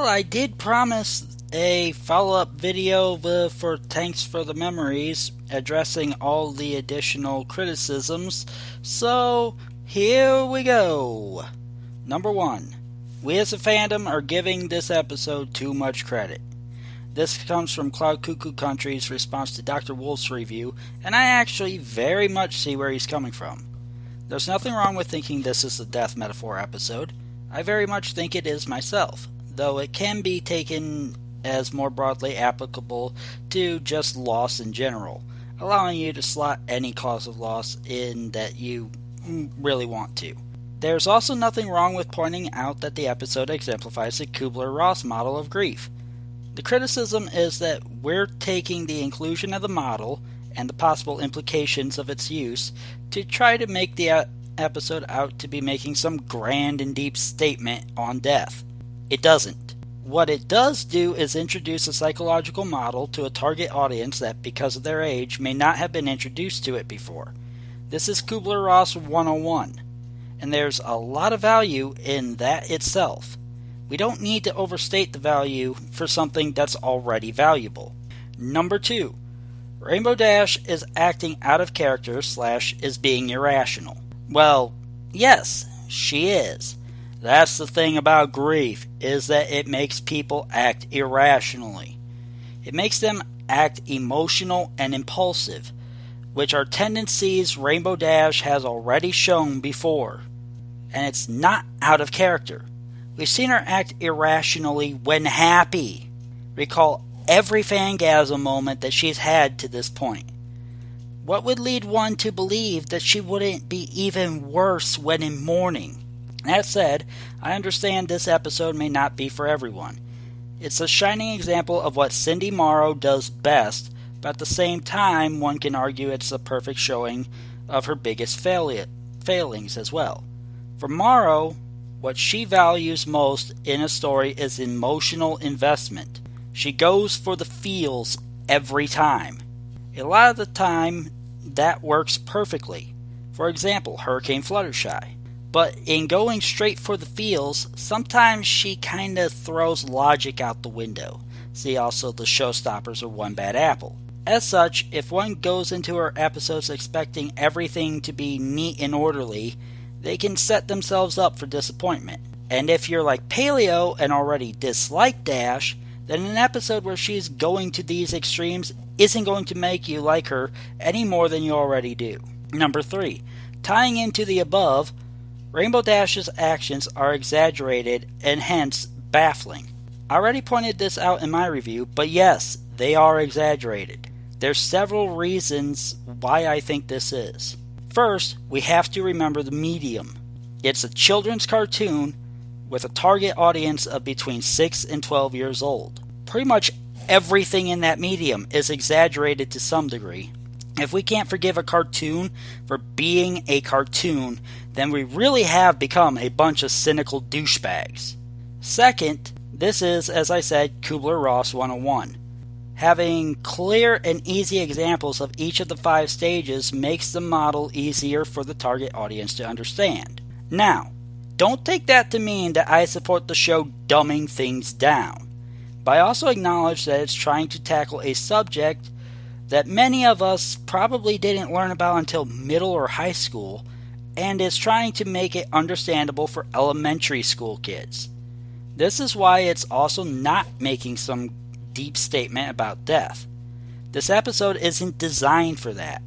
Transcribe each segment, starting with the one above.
Well, I did promise a follow-up video for Thanks for the Memories, addressing all the additional criticisms, so here we go. Number 1. We as a fandom are giving this episode too much credit. This comes from Cloud Cuckoo Country's response to Dr. Wolf's review, and I actually very much see where he's coming from. There's nothing wrong with thinking this is a death metaphor episode. I very much think it is myself, though it can be taken as more broadly applicable to just loss in general, allowing you to slot any cause of loss in that you really want to. There's also nothing wrong with pointing out that the episode exemplifies the Kubler-Ross model of grief. The criticism is that we're taking the inclusion of the model and the possible implications of its use to try to make the episode out to be making some grand and deep statement on death. It doesn't. What it does do is introduce a psychological model to a target audience that, because of their age, may not have been introduced to it before. This is Kubler-Ross 101, and there's a lot of value in that itself. We don't need to overstate the value for something that's already valuable. Number 2. Rainbow Dash is acting out of character / is being irrational. Well, yes, she is. That's the thing about grief, is that it makes people act irrationally. It makes them act emotional and impulsive, which are tendencies Rainbow Dash has already shown before. And it's not out of character. We've seen her act irrationally when happy. Recall every fangasm moment that she's had to this point. What would lead one to believe that she wouldn't be even worse when in mourning? That said, I understand this episode may not be for everyone. It's a shining example of what Cindy Morrow does best, but at the same time one can argue it's a perfect showing of her biggest failings as well. For Morrow, what she values most in a story is emotional investment. She goes for the feels every time. A lot of the time, that works perfectly. For example, Hurricane Fluttershy. But in going straight for the feels, sometimes she kinda throws logic out the window. See also the Showstoppers or One Bad Apple. As such, if one goes into her episodes expecting everything to be neat and orderly, they can set themselves up for disappointment. And if you're like Paleo and already dislike Dash, then an episode where she's going to these extremes isn't going to make you like her any more than you already do. Number 3. Tying into the above, Rainbow Dash's actions are exaggerated and hence baffling. I already pointed this out in my review, but yes, they are exaggerated. There's several reasons why I think this is. First, we have to remember the medium. It's a children's cartoon with a target audience of between 6 and 12 years old. Pretty much everything in that medium is exaggerated to some degree. If we can't forgive a cartoon for being a cartoon, then we really have become a bunch of cynical douchebags. Second, this is, as I said, Kubler-Ross 101. Having clear and easy examples of each of the 5 stages makes the model easier for the target audience to understand. Now, don't take that to mean that I support the show dumbing things down, but I also acknowledge that it's trying to tackle a subject that many of us probably didn't learn about until middle or high school, and is trying to make it understandable for elementary school kids. This is why it's also not making some deep statement about death. This episode isn't designed for that.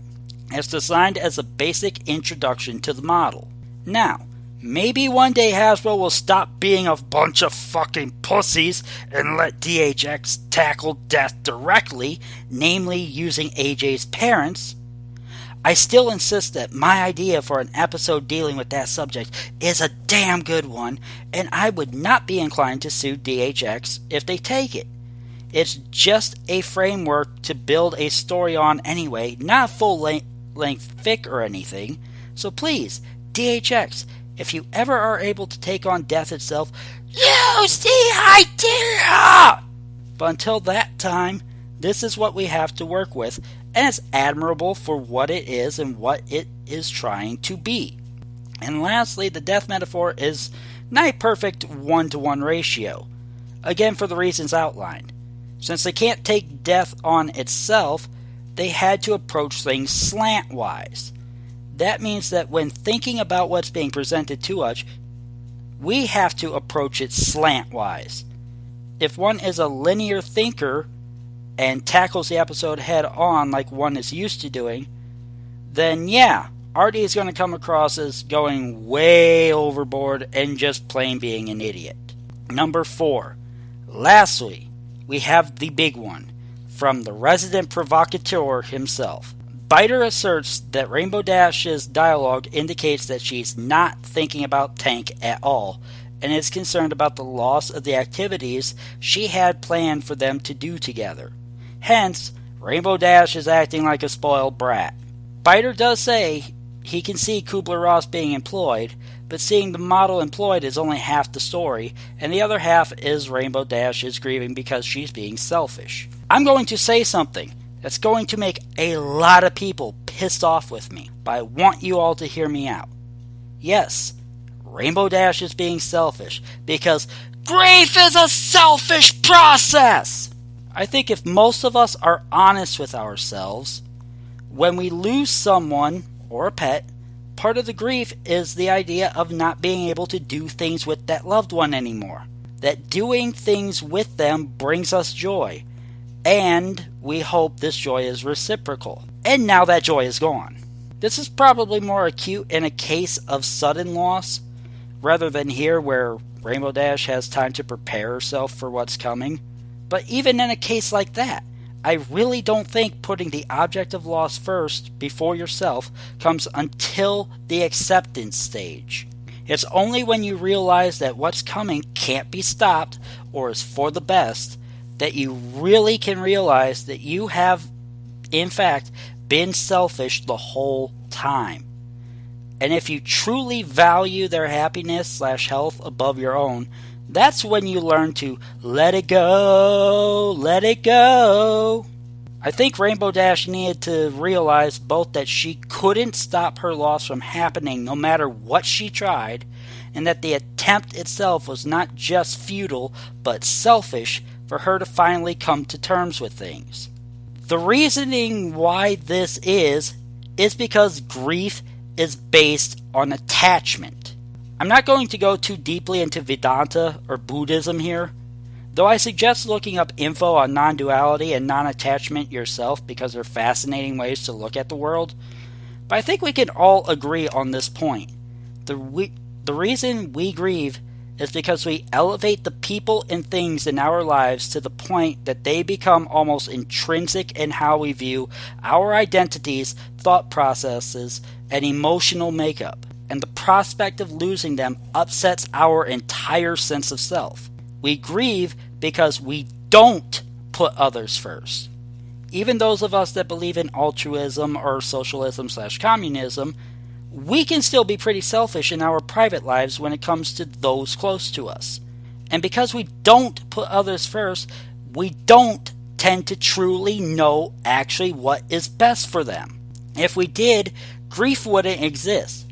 It's designed as a basic introduction to the model. Now, maybe one day Hasbro will stop being a bunch of fucking pussies and let DHX tackle death directly, namely using AJ's parents. I still insist that my idea for an episode dealing with that subject is a damn good one, and I would not be inclined to sue DHX if they take it. It's just a framework to build a story on anyway, not a full-length fic or anything. So please, DHX, if you ever are able to take on death itself, use the idea! But until that time, this is what we have to work with, and it's admirable for what it is and what it is trying to be. And lastly, the death metaphor is not a perfect 1-to-1 ratio. again for the reasons outlined. Since they can't take death on itself, they had to approach things slantwise. That means that when thinking about what's being presented to us, we have to approach it slantwise. If one is a linear thinker and tackles the episode head on like one is used to doing, then yeah, Artie is going to come across as going way overboard and just plain being an idiot. Number 4. Lastly, we have the big one, from the resident provocateur himself. Biter asserts that Rainbow Dash's dialogue indicates that she's not thinking about Tank at all, and is concerned about the loss of the activities she had planned for them to do together. Hence, Rainbow Dash is acting like a spoiled brat. Biter does say he can see Kubler-Ross being employed, but seeing the model employed is only half the story, and the other half is Rainbow Dash is grieving because she's being selfish. I'm going to say something that's going to make a lot of people pissed off with me, but I want you all to hear me out. Yes, Rainbow Dash is being selfish, because grief is a selfish process! I think if most of us are honest with ourselves, when we lose someone, or a pet, part of the grief is the idea of not being able to do things with that loved one anymore. That doing things with them brings us joy, and we hope this joy is reciprocal. And now that joy is gone. This is probably more acute in a case of sudden loss, rather than here where Rainbow Dash has time to prepare herself for what's coming. But even in a case like that, I really don't think putting the object of loss first, before yourself, comes until the acceptance stage. It's only when you realize that what's coming can't be stopped, or is for the best, that you really can realize that you have, in fact, been selfish the whole time. And if you truly value their happiness/health above your own, that's when you learn to let it go, let it go. I think Rainbow Dash needed to realize both that she couldn't stop her loss from happening no matter what she tried, and that the attempt itself was not just futile, but selfish for her to finally come to terms with things. The reasoning why this is because grief is based on attachment. I'm not going to go too deeply into Vedanta or Buddhism here, though I suggest looking up info on non-duality and non-attachment yourself because they're fascinating ways to look at the world. But I think we can all agree on this point. The reason we grieve is because we elevate the people and things in our lives to the point that they become almost intrinsic in how we view our identities, thought processes, and emotional makeup. And the prospect of losing them upsets our entire sense of self. We grieve because we don't put others first. Even those of us that believe in altruism or socialism/communism, we can still be pretty selfish in our private lives when it comes to those close to us. And because we don't put others first, we don't tend to truly know actually what is best for them. If we did, grief wouldn't exist.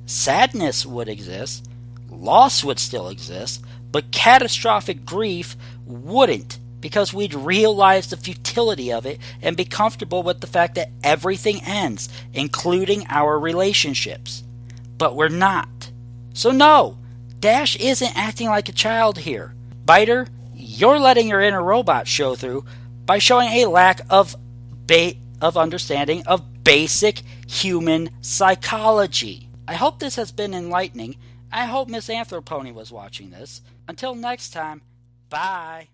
Sadness would exist, loss would still exist, but catastrophic grief wouldn't, because we'd realize the futility of it and be comfortable with the fact that everything ends, including our relationships. But we're not. So no, Dash isn't acting like a child here. Biter, you're letting your inner robot show through by showing a lack of understanding of basic human psychology. I hope this has been enlightening. I hope Miss Anthropony was watching this. Until next time, bye.